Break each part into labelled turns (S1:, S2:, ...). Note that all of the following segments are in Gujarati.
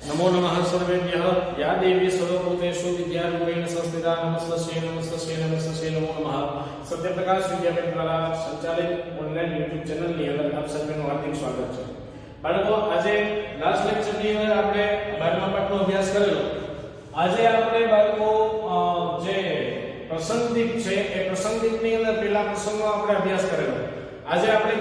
S1: नमो नमः सर्वेभ्यः या देवी सर्वभूतेषु विद्यारूपेण संस्थिता नमस्तस्यै नमस्तस्यै नमस्तस्यै नमो नमः। सत्यप्रकाश विद्यापीठ द्वारा संचालित ऑनलाइन YouTube चैनल ની અંદર આપ સર્વેનું હાર્દિક સ્વાગત છે। બાળકો આજે લાસ્ટ લેક્ચર ની અંદર આપણે 12મા પાઠનો અભ્યાસ કરેલો। આજે આપણે બાળકો જે પ્રસંગદીપ છે એ પ્રસંગદીપની અંદર પહેલા પ્રસંગનો આપણે અભ્યાસ કરેલો। આજે આપણે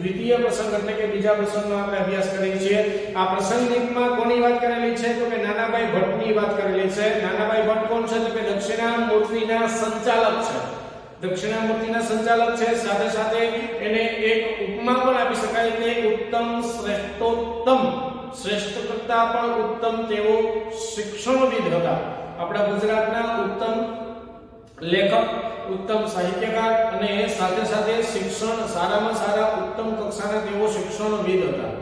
S1: દ્વિતીય પ્રસંગ એટલે કે બીજા પ્રસંગનો આપણે અભ્યાસ કરીએ છીએ। આ પ્રસંગદીપમાં કોની વાત કરેલી છે તો કે નાનાભાઈ ભટ્ટની વાત કરેલી છે। નાનાભાઈ ભટ્ટ કોણ છે તો કે દક્ષિણામૂર્તિના સંચાલક છે। દક્ષિણામૂર્તિના સંચાલક છે, સાથે સાથે એને એક ઉપમા પણ આપી શકાય કે ઉત્તમ શ્રેષ્ઠોત્તમ, શ્રેષ્ઠ કરતા પણ ઉત્તમ તેવો શિક્ષણવિદ હતા। આપણા ગુજરાતના ઉત્તમ લેખક, ઉત્તમ સાહિત્યકાર અને સાથે સાથે શિક્ષણ સારામાં સારા ઉત્તમ કક્ષાના તેઓ શિક્ષણવિદ હતા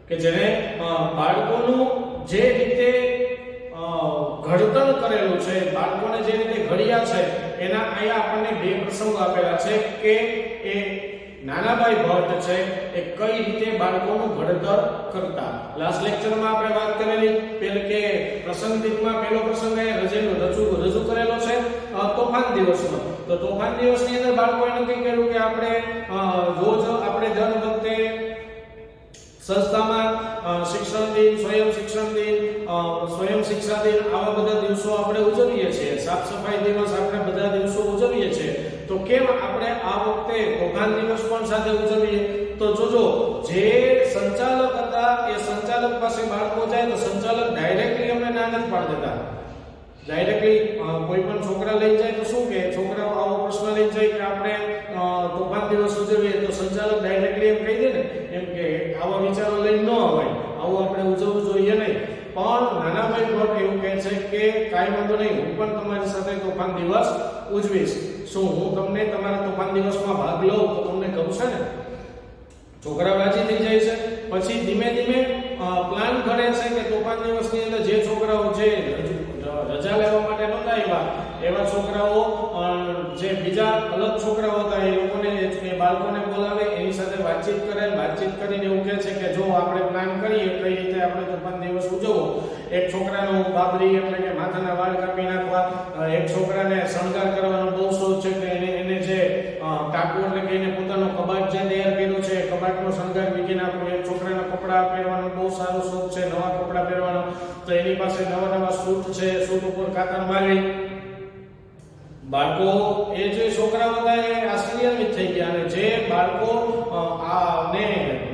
S1: કે જેને બાળકોનું જે રીતે ઘડતર કરેલું છે, બાળકોને જે રીતે ઘડ્યા છે એના અહીંયા આપણને બે પ્રસંગો આપેલા છે કે એ નાનાભાઈ ભટ્ટ છે એ કઈ રીતે બાળકોનું ઘડતર કરતા। લાસ્ટ લેક્ચરમાં આપણે વાત કરેલી કે પ્રસંગદીપમાં પહેલો પ્રસંગ એ રજૂ કરેલો છે તોફાન દિવસનો। તો તોફાન દિવસની અંદર બાળકોએ નક્કી કર્યું કે આપણે રોજ આપણે દર વખતે સંસ્થામાં શિક્ષણ દિન, સ્વયં શિક્ષણ દિન, સ્વયં શિક્ષા દિન આવા બધા દિવસો આપણે ઉજવીએ છીએ, સાફ સફાઈ દિવસ આપણે બધા દિવસો ઉજવીએ છીએ। તો કેમ આપણે આ વખતે તોફાન દિવસ પણ સાથે ઉજવીએ? તો જોજો, જે સંચાલક હતા એ સંચાલક પાસે બાળકો જાય તો સંચાલક ડાયરેક્ટલી અમને ના નથી પાડી દેતા। ડાયરેક્ટલી કોઈ પણ છોકરા લઈ જાય તો શું કે છોકરાઓ આવો પ્રશ્ન લઈ જાય કે આપણે તોફાન દિવસ ઉજવીએ તો સંચાલક ડાયરેક્ટલી એમ કહી દે ને એમ કે આવા વિચારો લઈને ન અવાય, આવું આપણે ઉજવવું જોઈએ નહીં। પણ નાનાભાઈ ભટ્ટ એવું કહે છે કે કાંઈ વાંધો નહીં, હું પણ તમારી સાથે તોફાન દિવસ ઉજવીશ। શું હું તમને તમારા તોફાન દિવસમાં ભાગ લઉં તો તમને ગમશે ને? છોકરા રાજી થઈ જાય છે। પછી ધીમે ધીમે પ્લાન કરે છે કે તોફાન દિવસની અંદર જે છોકરાઓ જે રજા લેવા માટે નહોતા આવ્યા એવા છોકરાઓ જે બીજા અલગ છોકરાઓ હતા એ લોકોને એ બાળકોને બોલાવે, એની સાથે વાતચીત કરે, વાતચીત કરીને એવું કહે છે કે જો આપણે પ્લાન કરીએ કઈ રીતે આપણે તોફાન દિવસ ઉજવવો। એક છોકરાનો બાબરી એટલે કે માથાના વાળ કાપી નાખવા, એક છોકરાને શણગાર કરવાનો બહુ શોખ છે કે એને જે ટાકુ એટલે કે એને પોતાનો કબાટ જે તૈયાર કર્યો છે કબાટનો શણગાર વીખી નાખવો, એક છોકરાને કપડાં પહેરવાનો બહુ સારો શોખ છે, નવા કપડાં પહેરવાનો, તો એની પાસે નવા સૂટ છે, સૂટ ઉપર કાતર મારી। બાળકો એ જે છોકરાઓ હતા એ આશ્ચર્યાન્વિત થઈ ગયા અને જે બાળકો ને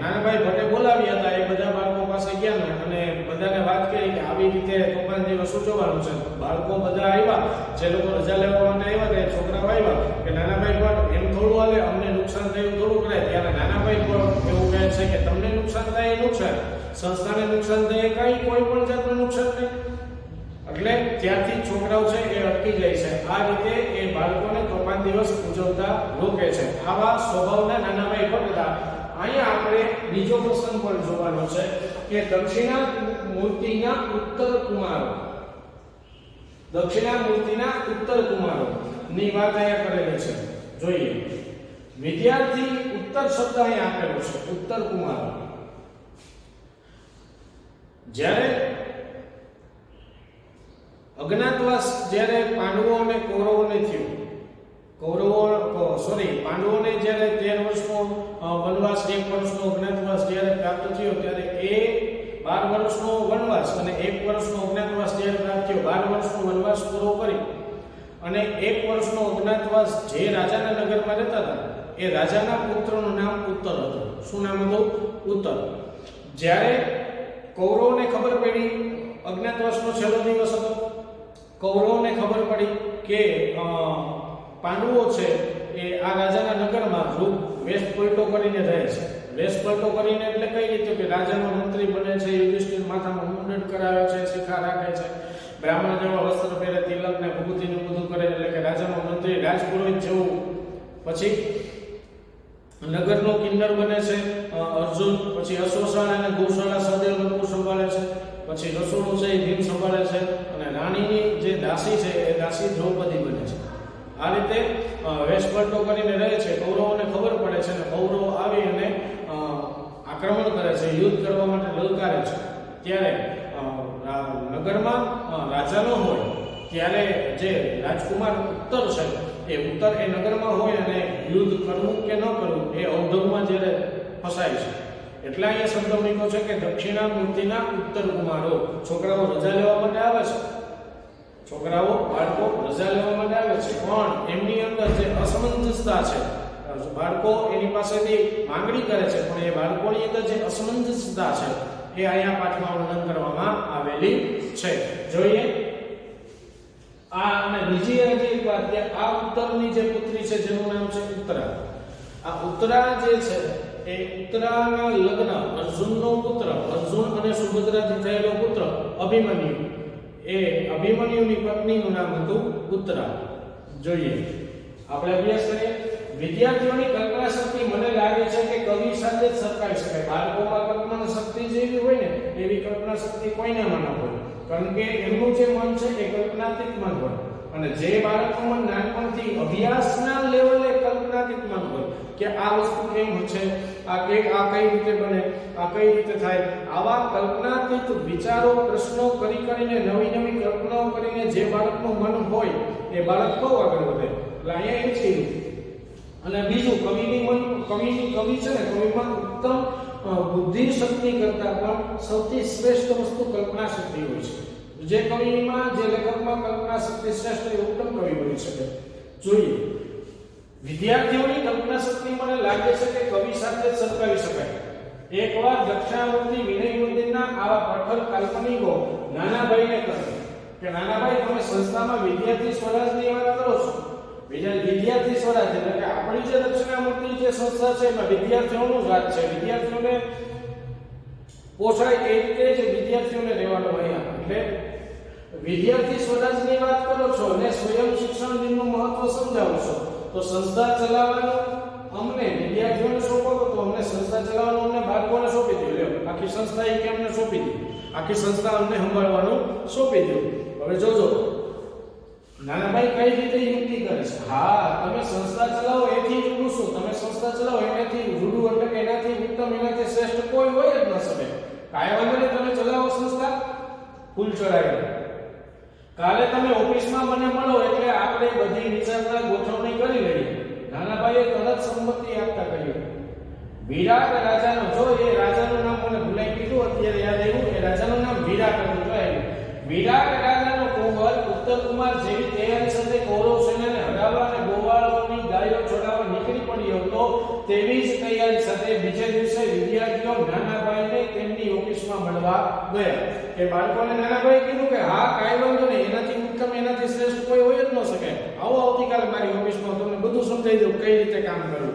S1: નાનાભાઈ ભટ્ટે બોલાવ્યા હતા એ બધા બાળકો પાસે ગયા અને બધાને વાત કરી કે આવી રીતે તોફાન દિવસ ઉજવવાનું છે। બાળકો બધા આવ્યા, જે લોકો રજા લેવા માટે આવ્યા તે છોકરાઓ આવ્યા કે નાનાભાઈ ભટ્ટ એમ થોડું હાલે, અમને નુકસાન થયું થોડું કરે। ત્યારે નાનાભાઈ ભટ્ટ એવું કહે છે કે તમને નુકસાન થાય એ નુકસાન, સંસ્થાને નુકસાન થાય કઈ કોઈ પણ જાતનું નુકસાન નહીં। એટલે ત્યાંથી છોકરાઓ છે એ અટકી જાય છે। આ રીતે એ બાળકોને તોફાન દિવસ ઉજવતા રોકે છે। આવા સ્વભાવના નાનાભાઈ ભટ્ટ હતા। અહીંયા આપણે બીજો પ્રસંગ પણ જોવાનો છે કે દક્ષિણામૂર્તિના ઉત્તર કુમારો, દક્ષિણામૂર્તિના ઉત્તર કુમારો ની વાત અહીંયા કરેલી છે। જોઈએ, વિદ્યાર્થી ઉત્તર શબ્દ અહીંયા આપેલો છે, ઉત્તર કુમારો। જ્યારે અજ્ઞાતવાસ જ્યારે પાંડવો અને કૌરવોને થયું, પાંડવોને જ્યારે 13 વર્ષનો વનવાસ, 1 વર્ષનો અજ્ઞાતવાસ જ્યારે પ્રાપ્ત થયો ત્યારે એ 12 વર્ષનો વનવાસ અને 1 વર્ષનો અજ્ઞાતવાસ જ્યારે પ્રાપ્ત થયો, 12 વર્ષનો વનવાસ પૂરો કરી અને 1 વર્ષનો અજ્ઞાતવાસ જે રાજાના નગરમાં રહેતા હતા એ રાજાના પુત્રનું નામ ઉત્તર હતું। શું નામ હતું? ઉત્તર। જ્યારે કૌરવોને ખબર પડી, અજ્ઞાતવાસનો છેલ્લો દિવસ હતો, કૌરવોને ખબર પડી કે પાંડવો છે એ આ રાજાના નગરમાં વેશ પલટો કરીને રહે છે। વેશ પલટો કરીને એટલે કઈ રીતે કે રાજાનો મંત્રી બને છે, યુધિષ્ઠિર માથામાં મુંડન કરાવે છે, શિખા રાખે છે, બ્રાહ્મણ જેવા વસ્ત્ર પહેરે, તિલક ને વિભૂતિનું બધું કરે, એટલે કે રાજાનો મંત્રી, રાજપુરોહિત જેવું। પછી નગરનો કિન્નર બને છે અર્જુન, પછી અશ્વશાળા અને ગૌશાળા સહદેવ નકુર સંભાળે છે, પછી રસોડું છે એ ભીમ સંભાળે છે અને રાણીની જે દાસી છે એ દાસી દ્રૌપદી બને છે। આ રીતે વેશ પલટો કરીને રહે છે। કૌરવોને ખબર પડે છે અને કૌરવો આવી અને આક્રમણ કરે છે, યુદ્ધ કરવા માટે લલકારે છે। ત્યારે નગરમાં રાજાનો હોય ત્યારે જે રાજકુમાર ઉત્તર છે એ ઉત્તર એ નગરમાં હોય અને યુદ્ધ કરવું કે ન કરવું એ અવઢવમાં જ્યારે ફસાય છે એટલે અહીંયા શબ્દ મૂક્યો છે કે દક્ષિણા મૂર્તિના ઉત્તર કુમારો. છોકરાઓ રજા લેવા માટે આવે છે, છોકરાઓ બાળકો રજા લેવા માટે આવે છે, પણ એમની અંદર જે અસમંજસતા છે, બાળકો એની પાસેથી માંગણી કરે છે પણ એ બાળકોની અંદર જે અસમંજસતા છે એ અહીંયા પાઠમાં વર્ણન કરવામાં આવેલી છે. જોઈએ અને બીજી એક વાત કે આ ઉત્તરની જે પુત્રી છે જેનું નામ છે ઉત્તરા. આ ઉત્તરા જે છે એ ઉત્તરાના લગ્ન અર્જુનનો પુત્ર, અર્જુન અને સુભદ્રાથી થયેલો પુત્ર અભિમન્યુ, એ અભિમન્યુની પત્નીનું નામ હતું ઉત્તરા. જોઈએ આપણે અભ્યાસ કરીએ. વિદ્યાર્થીઓની કલ્પના શક્તિ મને લાગે છે કે કવિ સાથે જ સરખાવી શકાય. બાળકોમાં કલ્પના શક્તિ જેવી હોય ને એવી કલ્પના શક્તિ કોઈનામાં ન હોય, કારણ કે એમનું જે મન છે એ કલ્પનાતીત મન હોય અને જે બાળકોમાં નાનપણથી અભ્યાસના લેવલે કલ્પનાતીત મન હોય કે આ વસ્તુ કેમ છે, આ કઈ રીતે બને, આ કઈ રીતે થાય, આવા કલ્પનાતીત વિચારો પ્રશ્નો કરીને નવી નવી કલ્પનાઓ કરીને જે બાળકનું મન હોય એ બાળક બહુ આગળ વધે. એટલે અહીંયા એ છે. અને બીજું કવિ છે ને કવિમાં ઉત્તમ બુદ્ધિ શક્તિ કરતા પણ સૌથી શ્રેષ્ઠ વસ્તુ કલ્પના શક્તિ હોય છે. જે કવિમાં જે લેખકમાં કલ્પના શક્તિ શ્રેષ્ઠ એ ઉત્તમ કવિ બની શકે. જોઈએ વિદ્યાર્થીઓની કલ્પના શક્તિ મને લાગે છે કે કવિ સાથે જ સરખાવી શકાય. એકવાર દક્ષિણામૂર્તિ વિનય મંદિરના આવા પ્રખર કાલ્પનિકો નાનાભાઈને કહે કે નાનાભાઈ તમે સંસ્થામાં વિદ્યાર્થી સ્વરાજની વાત કરો છો. વિદ્યાર્થી સ્વરાજ એટલે કે આપણી જે દક્ષિણામૂર્તિ જે સંસ્થા છે એમાં વિદ્યાર્થીઓનું જ રાજ છે. વિદ્યાર્થીઓને પોષાય એ રીતે જ વિદ્યાર્થીઓને રહેવાનું અહીંયા. એટલે વિદ્યાર્થી સ્વરાજની વાત કરો છો અને સ્વયં શિક્ષણ દિનનું મહત્વ સમજાવો છો તો સંસ્થા ચલાવવાનું અમને વિદ્યાર્થીઓને સોંપો તો અમને સંસ્થા ચલાવવાનું અમને બાળકોને સોંપી દો. લ્યો આખી સંસ્થા એ કે અમને સોંપી દો, આખી સંસ્થા અમને સંભાળવાનું સોંપી દો. હવે જોજો નાનાભાઈ કઈ રીતે યુક્તિ કરે છે. હા તમે સંસ્થા ચલાવો એથી જુદું શું, તમે સંસ્થા ચલાવો એનાથી જુદું એટલે કે એનાથી ઉત્તમ એનાથી શ્રેષ્ઠ કોઈ હોય જ ન શકે. કાંઈ વાંધો નહીં, તમે ચલાવો સંસ્થા ફૂલ ચડાવી. કાલે તમે ઓફિસમાં મને મળો એટલે આપણે બધી વિચારના ગોઠવણી કરી લઈએ. નાનાભાઈએ તરત સંમતિ આપતા કહ્યું વિરાટ રાજાનો, જો એ રાજાનું નામ મને ભૂલાઈ ગયું અત્યારે યાદ આવ્યું, એ રાજાનું નામ વિરાટ હતું. જોયું વિરાટ રાજાનો કુંવર ઉત્તર કુમાર જેવી તૈયારી સાથે કૌરવ સેનાને હરાવવા અને ગોવાળોની ગાયો છોડાવવા નીકળી પડ્યો હતો તેવી જ તૈયારી સાથે બીજે દિવસે વિદ્યાર્થીઓ નાનાભાઈને તેમની ઓફિસમાં મળવા ગયા. કે બાળકોને નાનાભાઈ કીધું કે હા કાંઈ વાંધો નહીં, એનાથી ઉત્તમ એનાથી શ્રેષ્ઠ કોઈ હોય જ ન શકે. આવો આવતીકાલે મારી ઓફિસમાં તમને બધું સમજાવી દઉં કઈ રીતે કામ કરવું.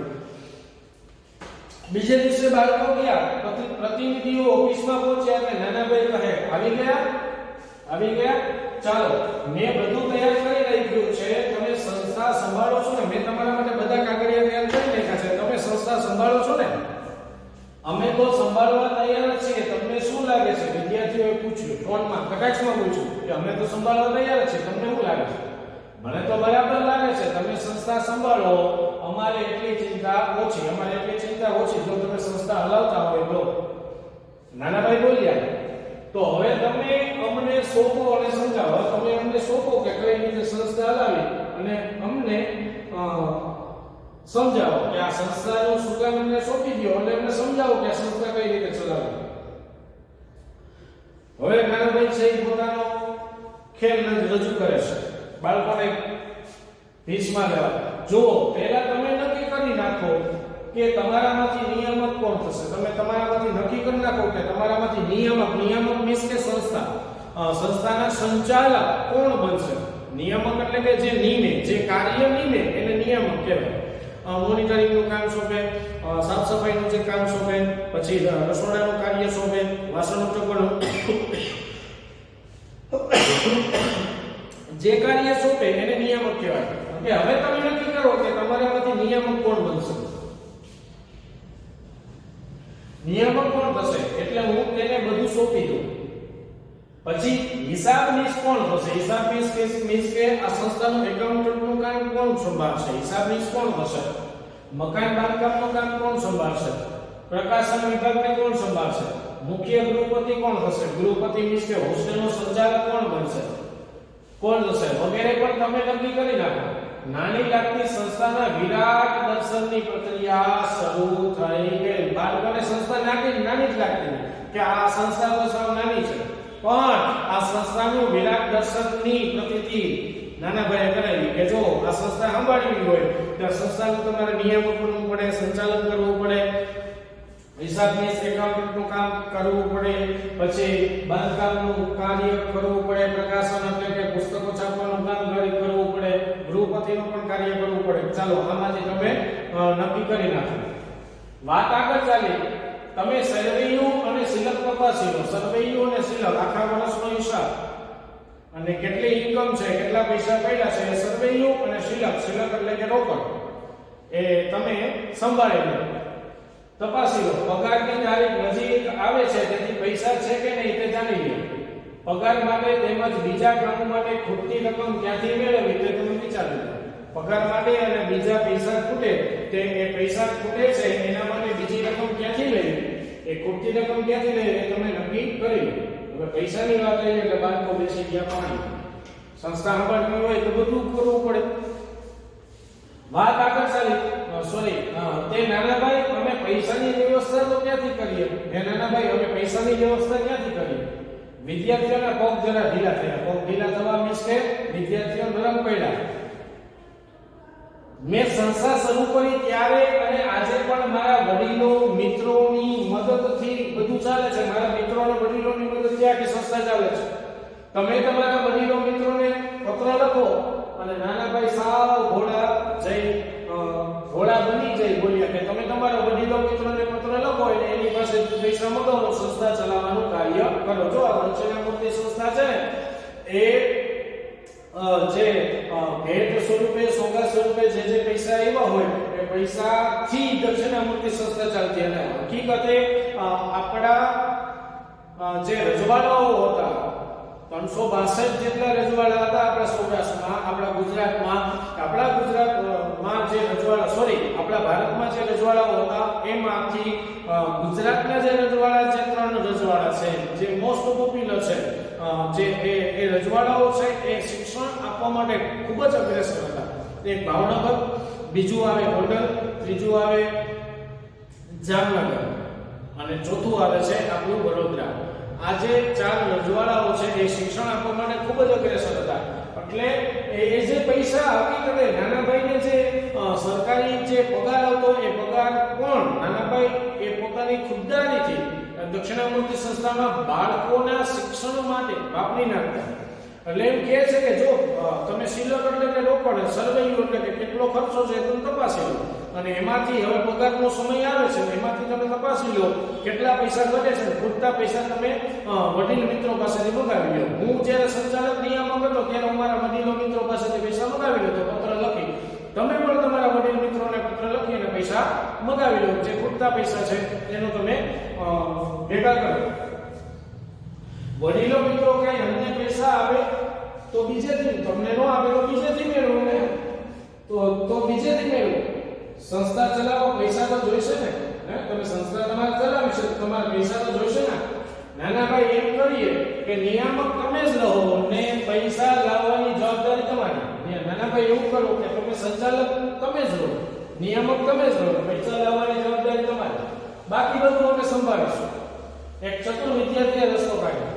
S1: બીજે દિવસે બાળકો ગયા, પ્રતિનિધિઓ ઓફિસમાં પહોંચ્યા અને નાનાભાઈ કહે આવી ગયા ચાલો મેં બધું તૈયાર કરી રાખ્યું છે, તમે સંસ્થા સંભાળો છો ને, મેં તમારા માટે બધા કાગળિયા તૈયાર કરી નાખ્યા છે, તમે સંસ્થા સંભાળો છો ને. અમે તો સંભાળવા તૈયાર જ છીએ, તમને શું લાગે છે? વિદ્યાર્થીઓએ પૂછ્યું, ફોનમાં કટાક્ષમાં પૂછ્યું કે અમે તો સંભાળવા તૈયાર જ છીએ, તમને શું લાગે છે? મને તો બરાબર લાગે છે, તમે સંસ્થા સંભાળો, અમારે એટલી ચિંતા ઓછી, જો તમે સંસ્થા હલાવતા હોય તો. નાનાભાઈ બોલ્યા તો હવે તમે અમને સોંપો અને સમજાવો. તમે અમને સોંપો કે કઈ રીતે સંસ્થા હલાવી અને અમને સમજાવો કે આ સંસ્થાનું શું કામ અમને સોંપી દો અને અમને સમજાવો કે આ સંસ્થા કઈ રીતે ચલાવવી. હવે નાનાભાઈ છે પોતાનો ખેલ રજૂ કરે છે બાળકોને ભીસમાં લેવા. જુઓ પહેલા તમે નક્કી કરી નાખો કે તમારામાંથી નિયામક કોણ થશે. તમે તમારામાંથી નક્કી કરી નાખો કે તમારામાંથી નિયામક મીન્સ કે સંસ્થાના સંચાલક કોણ બનશે. નિયામક એટલે કે જે નિમે, જે કાર્ય નિમે એને નિયામક કહેવાય. મોનિટરિંગનું કામ સોંપે, સાફ સફાઈનું જે કામ સોંપે, પછી રસોડાનું કાર્ય સોંપે, વાસણ ઉટકવાનું જે કાર્ય સોંપે એને નિયામક કહેવાય. કે હવે તમે નક્કી કરો કે તમારામાંથી નિયામક કોણ બનશે. નિયામક કોણ થશે એટલે હું તેને બધું સોંપી દઉં. પછી હિસાબનીશ કોણ થશે. હિસાબનીશ કે આ સંસ્થાનું એકાઉન્ટન્ટનું કામ કોણ સંભાળશે. હિસાબનીશ કોણ થશે. મકાન બાંધકામનું કામ કોણ સંભાળશે. પ્રકાશન વિભાગને કોણ સંભાળશે. મુખ્ય ગૃહપતિ કોણ થશે? ગૃહપતિ મીન્સ કે હોસ્ટેલનો સંચાલક કોણ બનશે? કોણ થશે વગેરે પણ તમે નક્કી કરી નાખો. નાની લાગતી સંસ્થાના વિરાટ દર્શનની પ્રક્રિયા શરૂ થઈ ગઈ. બાળકોને સંસ્થા નાની જ લાગતી કે આ સંસ્થા તો સાવ નાની છે, પણ આ સંસ્થાનું વિરાટ દર્શનની પ્રતીતિ નાના ભાઈએ કરાવી કે જો આ સંસ્થા સંભાળવી હોય તો આ સંસ્થાનું તમારે નિયામક બનવું પડે, સંચાલન કરવું પડે, હિસાબની એકાઉન્ટનું કામ કરવું પડે, પછી બાંધકામનું કાર્ય કરવું પડે, પ્રકાશન એટલે કે પુસ્તકો છાપવાનું કામ કરવું પડે, ગૃહપતિનું પણ કાર્ય કરવું પડે. ચાલો આમાંથી તમે નક્કી કરી નાખો. વાત આગળ ચાલી. તમે સર્વેયુ અને શિલક તપાસી લો. સર્વેયુ અને શિલક આખા વર્ષનો હિસાબ અને કેટલી ઇન્કમ છે, કેટલા પૈસા પડ્યા છે, સર્વેયુ અને શિલક એટલે કે રોકડ એ તમે સંભાળી લો, તપાસી લો. પગારની તારીખ નજીક આવે છે તેથી પૈસા છે કે નહીં તે જાણી લો. પગાર માટે તેમજ બીજા કામ માટે ખૂટતી રકમ ક્યાંથી મેળવવી તે તમે વિચારી લો. પગાર માટે અને બીજા પૈસા ખૂટે તે એ પૈસા ખૂટે છે એના માટે બીજી રકમ ક્યાંથી લેવી, એ ખૂટતી રકમ ક્યાંથી લેવી એ તમે નક્કી કરી લો. હવે પૈસાની વાત આવી એટલે બાળકો બેસી ગયા પાણી. સંસ્થા સંભાળવી હોય તો બધું કરવું પડે. વાત આગળ ચાલી. તે નાના ભાઈ અમે પૈસાની વ્યવસ્થા તો ક્યાંથી કરીએ? હે નાના ભાઈ અમે પૈસાની વ્યવસ્થા ક્યાંથી કરીએ? વિદ્યાર્થીઓના પગ જરા ઢીલા થયા. પગ ઢીલા થવા મીન્સ કે વિદ્યાર્થીઓ નરમ પડ્યા. મેં સંસ્થા શરૂ કરી ત્યારે અને આજે પણ મારા વડીલો મિત્રોની મદદથી બધું ચાલે છે. મારા મિત્રો અને વડીલોની મદદથી આખી સંસ્થા ચાલે છે. તમે તમારા વડીલો મિત્રોને પત્ર લખો અને નાના ભાઈ સાવ ભોળા બની જઈ બોલ્યા કે તમે તમારા વડીલો મિત્રોને પત્ર લખો એટલે એની પાસે પૈસા મગાવો, સંસ્થા ચલાવવાનું કાર્ય કરો. જો આ દક્ષિણામૂર્તિ સંસ્થા છે ને એ જે ભેટ સ્વરૂપે સોગા સ્વરૂપે જે પૈસા આવ્યા હોય એ પૈસાથી દક્ષિણામૂર્તિ સંસ્થા ચાલતી. અને હકીકતે આપણા જે રજવાડાઓ હતા 362 જેટલા રજવાડા હતા આપણા સૌરાષ્ટ્રમાં, આપણા ગુજરાતમાં જે રજવાડા આપણા ભારતમાં જે રજવાડાઓ હતા એમાંથી ગુજરાતના જે રજવાડા છે 3 રજવાડા છે જે મોસ્ટ પોપ્યુલર છે. જે એ રજવાડાઓ છે એ શિક્ષણ આપવા માટે ખૂબ જ અગ્રેસર હતા. એક ભાવનગર, બીજું આવે ગોંડલ, ત્રીજું આવે જામનગર અને ચોથું આવે છે આપણું વડોદરા. આ જે 4 રજવાડાઓ છે એ શિક્ષણ આપવા માટે ખૂબ જ અગ્રેસર હતા. એટલે એ જે પૈસા હકીકતે નાના ભાઈને જે સરકારી જે પગાર આવતો એ પગાર કોણ નાના ભાઈ એ પોતાની ખુદદારીથી દક્ષિણામૂર્તિ સંસ્થામાં બાળકોના શિક્ષણ માટે વાપરી નાખતા. એટલે એમ કહે છે કે જો તમે શિલક એટલે કે રોકડ, સર્વેયુ એટલે કે કેટલો ખર્ચો છે તમે તપાસી લો અને એમાંથી હવે પગારનો સમય આવે છે એમાંથી તમે તપાસી લો કેટલા પૈસા ઘટે છે. ખૂટતા પૈસા તમે વડીલ મિત્રો પાસેથી મગાવી લો. હું જ્યારે સંચાલક નિયામક હતો ત્યારે અમારા વડીલો મિત્રો પાસેથી પૈસા મગાવી લેતો, પત્ર લખી. તમે પણ તમારા વડીલ મિત્રોને પત્ર લખીને પૈસા મગાવી લો. જે ખૂટતા પૈસા છે એનો તમે ભેગા કરો. વડીલો મિત્રો કઈ અમને પૈસા આવે તો બીજેથી, તમને ન આવે તો બીજેથી મેળવો ને, તો બીજેથી મેળવો. સંસ્થા ચલાવવા પૈસા તો જોઈશે ને. તમે સંસ્થા તમારે ચલાવી છે તમારે પૈસા તો જોઈશે ને. નાના ભાઈ એમ કરીએ કે નિયામક તમે જ રહો ને પૈસા લાવવાની જવાબદારી તમારી. નાના ભાઈ એવું કરો કે તમે સંચાલક તમે જ રહો, નિયામક તમે જ રહો, પૈસા લાવવાની જવાબદારી તમારી, બાકી બધું અમે સંભાળીશું. એક ચતુર વિદ્યાર્થીએ રસ્તો કાઢ્યો.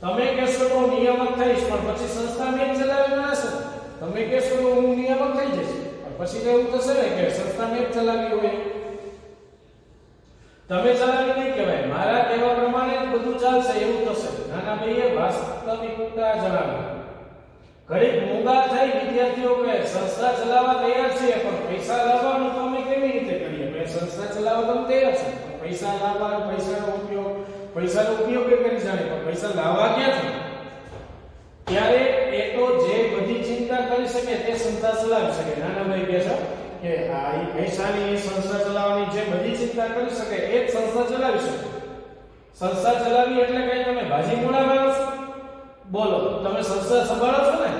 S1: તમે કહેશો તો હું નિયામક થઈશ પણ પછી સંસ્થા મેં ચલાવી રહેશે. તમે કહેશો તો હું નિયામક થઈ જઈશ પણ પછી તો એવું થશે ને કે સંસ્થા મેં ચલાવી હોય. તમે ચલાવી નહીં કહેવાય, મારા કહેવા પ્રમાણે જ બધું ચાલશે એવું થશે. નાના ભાઈએ વાસ્તવિકતા જણાવી. ઘડીક મૂંગા થઈ વિદ્યાર્થીઓ કહે સંસ્થા ચલાવવા તૈયાર છીએ પણ પૈસા લાવવાનું તો અમે કેવી રીતે કરીએ? સંસ્થા ચલાવવા તમે તૈયાર છે, પૈસા લાવવા, પૈસાનો ઉપયોગ કરી જાણે પણ પૈસા લાવવા ક્યાંથી? ત્યારે એ તો જે બધી ચિંતા કરી શકે તે સંસ્થા ચલાવી શકે. નાના ભાઈ કહે છે કે આ પૈસાની સંસ્થા ચલાવવાની જે બધી ચિંતા કરી શકે એ જ સંસ્થા ચલાવી શકે. સંસ્થા ચલાવી એટલે કઈ તમે ભાજી મૂળા મારો છો? બોલો, તમે સંસ્થા સંભાળો છો ને?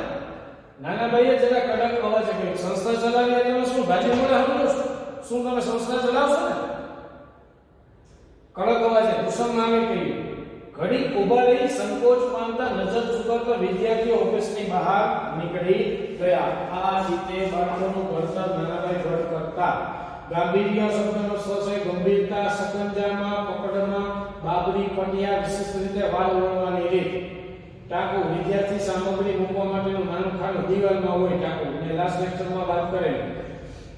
S1: નાના ભાઈએ જરા કડક અવાજે કહ્યું સંસ્થા ચલાવી એટલે શું ભાજી મૂળા સમજો છો? શું તમે સંસ્થા ચલાવશો ને? કડક અવાજે કુસુમ નામે કહ્યું. ઘડી ઊભા રહી સંકોચ પામતા નજર ચૂકવતા વિદ્યાર્થીઓ ઓફિસની બહાર નીકળી ગયા. આ રીતે બાળકોનું ઘડતર નાનાભાઈ ભટ્ટ કરતા. ગાંભીર્ય શબ્દનો સ્વ છે ગંભીરતા, સકંજામાં પકડમાં, બાબરી પટિયા, વિશિષ્ટ રીતે વાળ વળવાની રીત. ટાંકું વિદ્યાર્થી સામગ્રી મૂકવા માટેનું નાનું ખાનું દિવાલમાં હોય ટાંકું. મેં લાસ્ટ લેક્ચરમાં વાત કરેલી.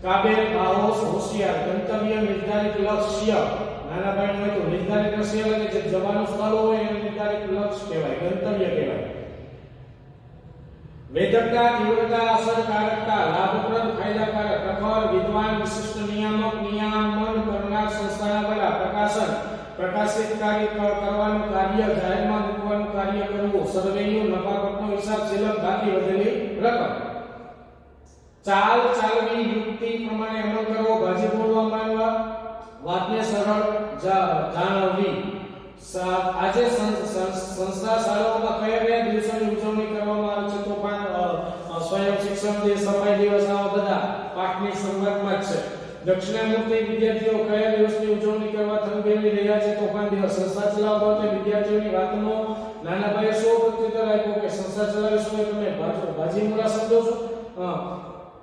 S1: કાબેલ, બાહોશ, હોશિયાર. ગંતવ્ય, નિર્ધારિત લક્ષ્ય. નાના ભાઈનું હોય તો નિર્ધારિત લક્ષ્ય એટલે જે જવાનું સ્થળ હોય એને નિર્ધારિત લક્ષ્ય કહેવાય, ગંતવ્ય કહેવાય. વેધકતા, તીવ્રતા, અસરકારકતા, લાભપ્રદ, ફાયદાકારક, પ્રખર, વિદ્વાન, વિશિષ્ટ, નિયામક, નિયામન કરનાર, સંસ્થાના વડા, પ્રકાશન, પ્રકાશિત કાર્ય કરવાનું કાર્ય, જાહેરમાં મૂકવાનું કાર્ય કરવું, સર્વેયું, નફાખોટનો હિસાબ, સિલક, બાકી વધેલી રકમ. ચાલ ચાલવી, યુક્તિ પ્રમાણે અમલ કરવો, બાજી બોલવા માનવા, વાતને સરળ જાણવી. આજે સંસ્થા શાળાઓમાં કયા કયા દિવસોની ઉજવણી કરવામાં આવે છે? તો પણ સ્વયં શિક્ષણ દિવસ, સફાઈ દિવસ, આવા બધા પાઠની સંદર્ભમાં જ છે. દક્ષિણામૂર્તિ વિદ્યાર્થીઓ કયા દિવસની ઉજવણી કરવા થંભેલી રહ્યા છે? તોફાન દિવસ. સંસ્થા ચલાવવા માટે વિદ્યાર્થીઓની વાતનો નાના ભાઈએ શો પ્રત્યુત્તર આપ્યો કે સંસ્થા ચલાવીશું એ તમે બાજી મુરા સમજો છો?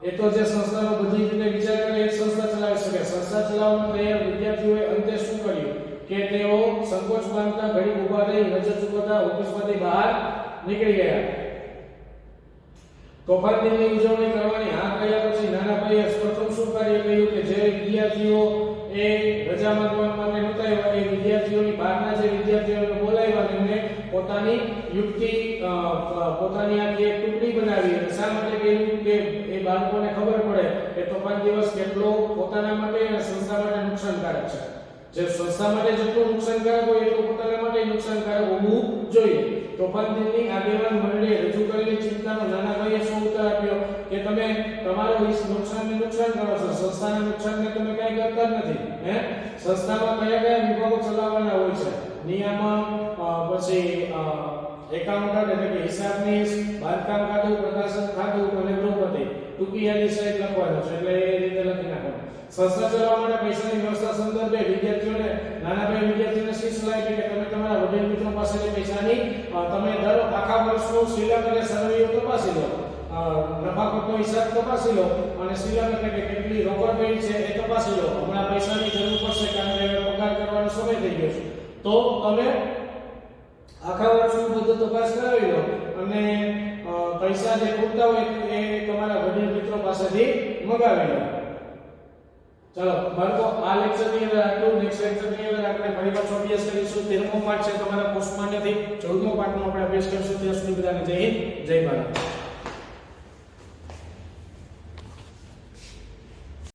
S1: એ તો જે સંસ્થાનો બધી રીતે વિચાર કરે એ સંસ્થા ચલાવી શકે. સંસ્થા ચલાવવા તૈયાર વિદ્યાર્થીઓએ અંતે શું કર્યું કે તેઓ સંકોચ પામતા ઘડી ઊભા રહી નજર ચૂકવતા ઓફિસમાંથી બહાર નીકળી ગયા. તોફાન દિનની ઉજવણી કરવાની હા કહ્યા પછી નાના ભાઈએ પ્રથમ શું કાર્ય કર્યું કે જે વિદ્યાર્થીઓ એ રજા માંગવા માટે નહોતા આવ્યા એ વિદ્યાર્થીઓની બહારના જે વિદ્યાર્થીઓને બોલાવ્યા એમને પોતાની યુક્તિ પોતાની આખી એક ટુકડી બનાવી. શા માટે કર્યું કે એ બાળકોને ખબર પડે કે તોફાન દિવસ કેટલો પોતાના માટે અને સંસ્થા માટે નુકસાનકારક છે. જે સંસ્થા માટે જેટલું નુકસાનકારક હોય એટલું પોતાના માટે નુકસાનકારક હોવું જોઈએ. તોફાન દિનની આગેવાન મંડળીએ રજૂ કરેલી ચિંતાનો નાના ભાઈએ શું ઉત્તર આપ્યો કે તમે તમારા નુકસાનને નુકસાન કરો છો, સંસ્થાના નુકસાનને તમે કાંઈ કરતા નથી. સંસ્થામાં કયા કયા વિભાગો ચલાવવાના હોય છે? નિયામક, પછી એકાઉન્ટન્ટ એટલે કે હિસાબનીશ, બાંધકામ ખાતું, પ્રકાશન ખાતું અને ગૃહપતિ. ટૂંકી યાદી સહિત લખવાનું છે એટલે એ રીતે લખી નાખવાનું. સંસ્થા ચલાવવા માટે પૈસાની વ્યવસ્થા સંદર્ભે વિદ્યાર્થીઓને નાના ભાઈ વિદ્યાર્થીઓને શી સલાહ આપી કે તમે તમારા વડીલ મિત્રો પાસેથી પૈસાની તમે દર આખા વર્ષનું શિલક અને સર્વેયું તપાસી લો, નફાખોટનો હિસાબ તપાસી લો અને શિલક એટલે કે કેટલી રોકડ પડી છે એ તપાસી લો. હમણાં પૈસાની જરૂર પડશે કારણ કે પગાર કરવાનો સમય થઈ ગયો છે તો તમે આખા વર્ષનું બધું તપાસ કરાવી લો અને પૈસા જે ખૂટતા હોય એ તમારા વડીલ મિત્રો પાસેથી મગાવી લો. ચાલો બાળકો, આ લેક્ચરની અંદર આટલું. નેક્સ્ટ લેક્ચરની અંદર આપણે ફરી પાછો અભ્યાસ કરીશું. 13મો પાઠ છે તમારા પોસ્ટમાં નથી. 14મો પાઠનો આપણે અભ્યાસ કરીશું. ત્યાં સુધી બધાને જય હિન્દ, જય ભારત.